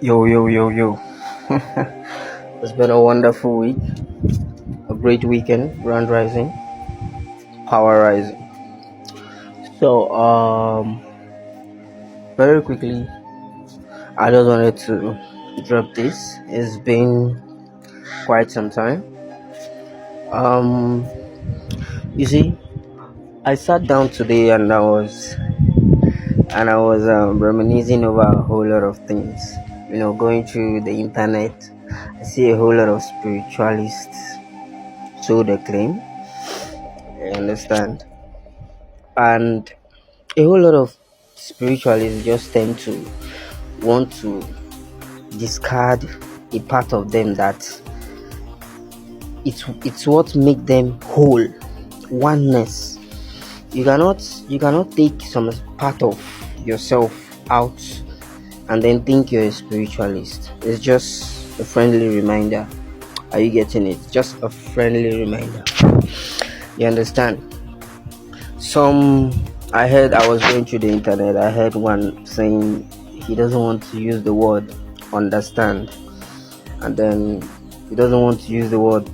Yo, yo, yo, yo. It's been a wonderful week, a great weekend, grand rising, power rising. So, very quickly, I just wanted to drop this. It's been quite some time. You see, I sat down today and I was reminiscing over a whole lot of things. Going through the internet, I see a whole lot of spiritualists, so they claim. You understand? And a whole lot of spiritualists just tend to want to discard a part of them that it's what make them whole, oneness. You cannot take some part of yourself out and then think you're a spiritualist. It's just a friendly reminder. Are you getting it? Just a friendly reminder. You understand? I was going through the internet, I heard one saying he doesn't want to use the word understand, and then he doesn't want to use the word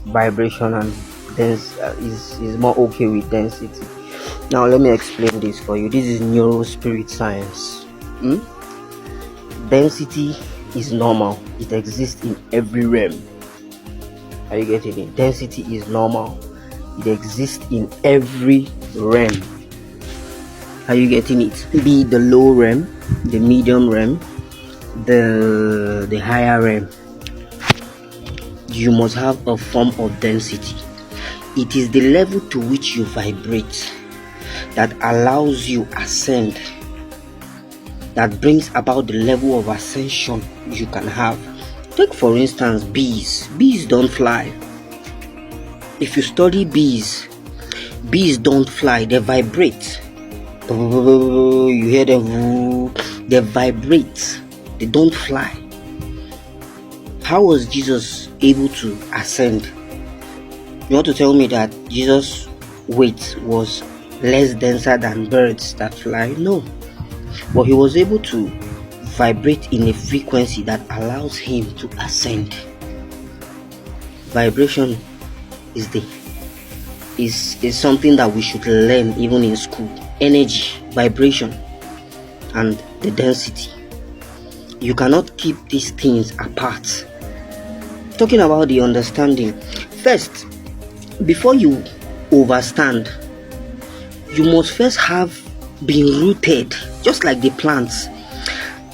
vibration, and dense is more okay with density. Now let me explain this for you. This is neuro spirit science. Density is normal. It exists in every realm. Are you getting it? Density is normal. It exists in every realm. Are you getting it? Be it the low realm, the medium realm, the higher realm. You must have a form of density. It is the level to which you vibrate that allows you ascend, that brings about the level of ascension you can have. Take for instance bees. Bees don't fly. If you study bees don't fly, they vibrate. You hear them, they vibrate, they don't fly. How was Jesus able to ascend? You want to tell me that Jesus' weight was less denser than birds that fly? No. But he was able to vibrate in a frequency that allows him to ascend. Vibration is something that we should learn even in school. Energy, vibration, and the density. You cannot keep these things apart. Talking about the understanding, first, before you overstand, you must first have been rooted, just like the plants.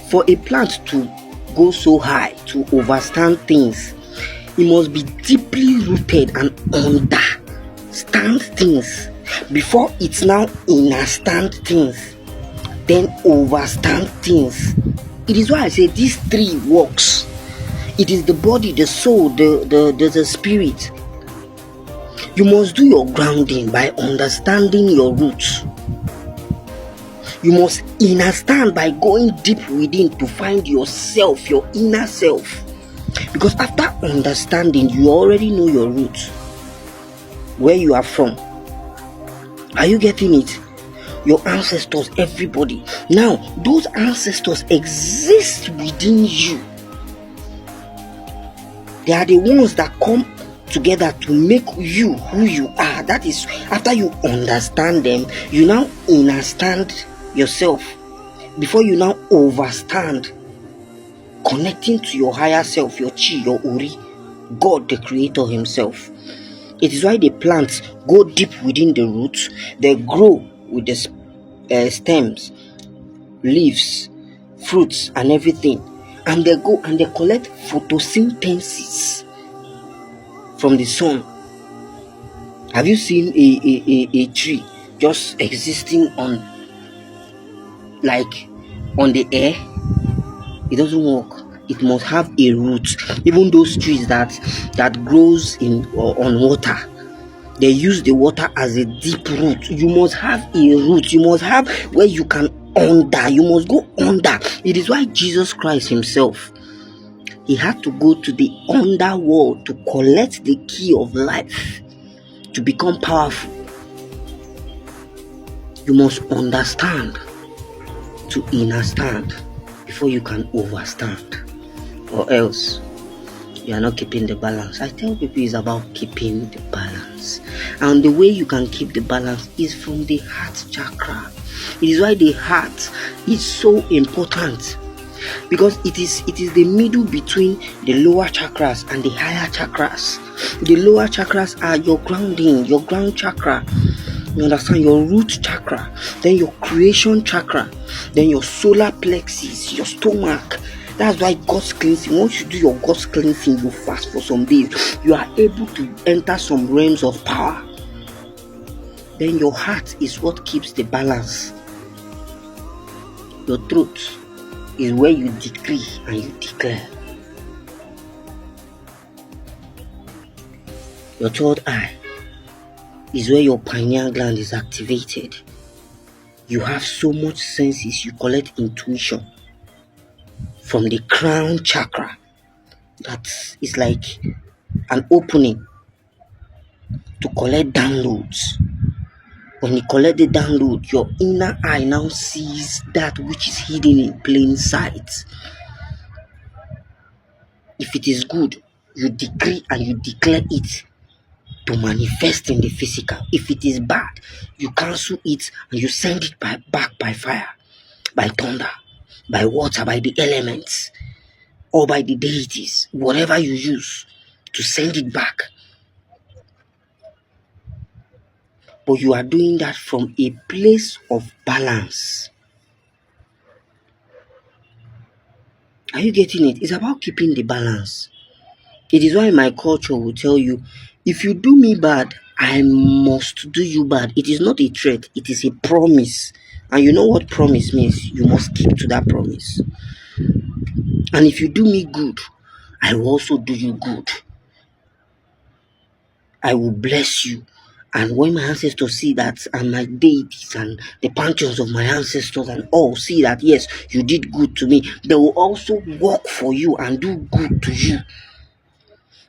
For a plant to go so high, to overstand things, it must be deeply rooted and understand things before it's now understand things, then overstand things. It is why I say these three works. It is the body, the soul, the spirit. You must do your grounding by understanding your roots. You must understand by going deep within to find yourself, your inner self. Because after understanding, you already know your roots, where you are from. Are you getting it? Your ancestors, everybody. Now, those ancestors exist within you. They are the ones that come together to make you who you are. That is, after you understand them, you now understand yourself. Before you now overstand, connecting to your higher self, your chi, your uri, God the creator himself. It is why the plants go deep within the roots. They grow with the stems, leaves, fruits, and everything. And they go and they collect photosynthesis from the sun. Have you seen a tree just existing on the air? It doesn't work. It must have a root. Even those trees that grows on water, they use the water as a deep root. You must have a root. You must have where you can under. You must go under. It is why Jesus Christ himself, he had to go to the underworld to collect the key of life to become powerful. You must understand to understand. before you can overstand, or else you are not keeping the balance. I tell people it's about keeping the balance, and the way you can keep the balance is from the heart chakra. It is why the heart is so important, because it is the middle between the lower chakras and the higher chakras. The lower chakras are your grounding, your ground chakra, you understand, your root chakra, then your creation chakra, then your solar plexus, your stomach. That's why God's cleansing, once you do your God's cleansing, you fast for some days, you are able to enter some realms of power. Then your heart is what keeps the balance. Your throat is where you decree and you declare. Your third eye is where your pineal gland is activated. You have so much senses, you collect intuition from the crown chakra. That is like an opening to collect downloads. When you collect the download, your inner eye now sees that which is hidden in plain sight. If it is good, you decree and you declare it to manifest in the physical. If it is bad, you cancel it and you send it back by fire, by thunder, by water, by the elements, or by the deities, whatever you use to send it back. But you are doing that from a place of balance. Are you getting it? It's about keeping the balance. It is why my culture will tell you, if you do me bad, I must do you bad. It is not a threat, it is a promise. And you know what promise means? You must keep to that promise. And if you do me good, I will also do you good. I will bless you. And when my ancestors see that, and my deities and the pantheons of my ancestors and all see that, yes, you did good to me, they will also work for you and do good to you.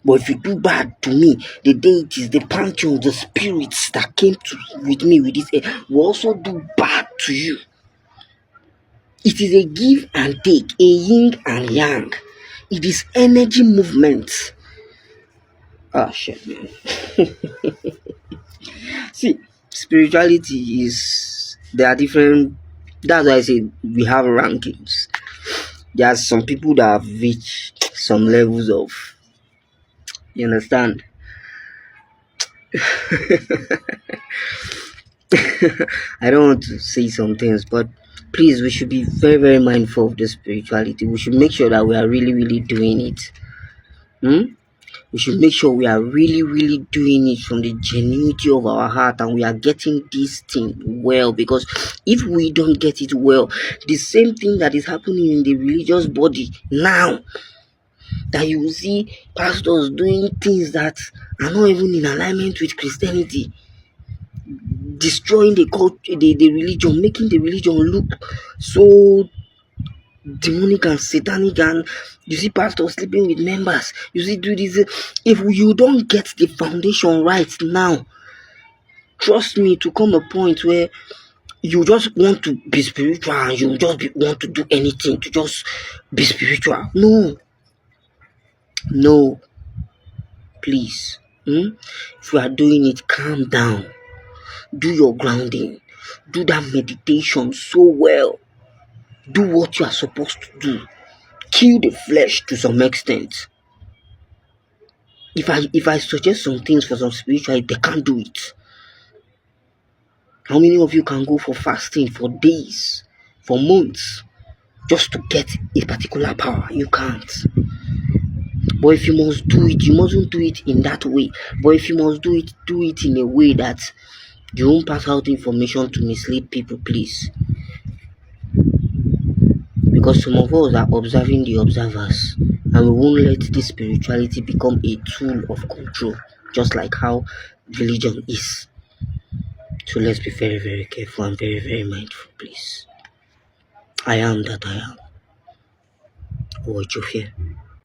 But if you do bad to me, the deities, the pantheons, the spirits that came with me with this will also do bad to you. It is a give and take, a yin and yang. It is energy movement. Ah, shit, man. See, spirituality is, there are different, that's why I say we have rankings. There are some people that have reached some levels of, you understand? I don't want to say some things, but please, we should be very, very mindful of the spirituality. We should make sure that we are really, really doing it. We should make sure we are really, really doing it from the genuinity of our heart, and we are getting this thing well. Because if we don't get it well, the same thing that is happening in the religious body now, that you will see pastors doing things that are not even in alignment with Christianity, destroying the culture, the religion, making the religion look so demonic and satanic, and you see pastors sleeping with members, you see do this. If you don't get the foundation right now, trust me, to come a point where you just want to be spiritual and you just want to do anything to just be spiritual. No, please. If you are doing it, calm down, do your grounding, do that meditation so well, do what you are supposed to do, kill the flesh to some extent. If I suggest some things for some spirituality, they can't do it. How many of you can go for fasting for days, for months, just to get a particular power? You can't. But if you must do it, you mustn't do it in that way. But if you must do it in a way that you won't pass out information to mislead people, please. Because some of us are observing the observers, and we won't let this spirituality become a tool of control, just like how religion is. So let's be very, very careful and very, very mindful, please. I am that I am. What you fear?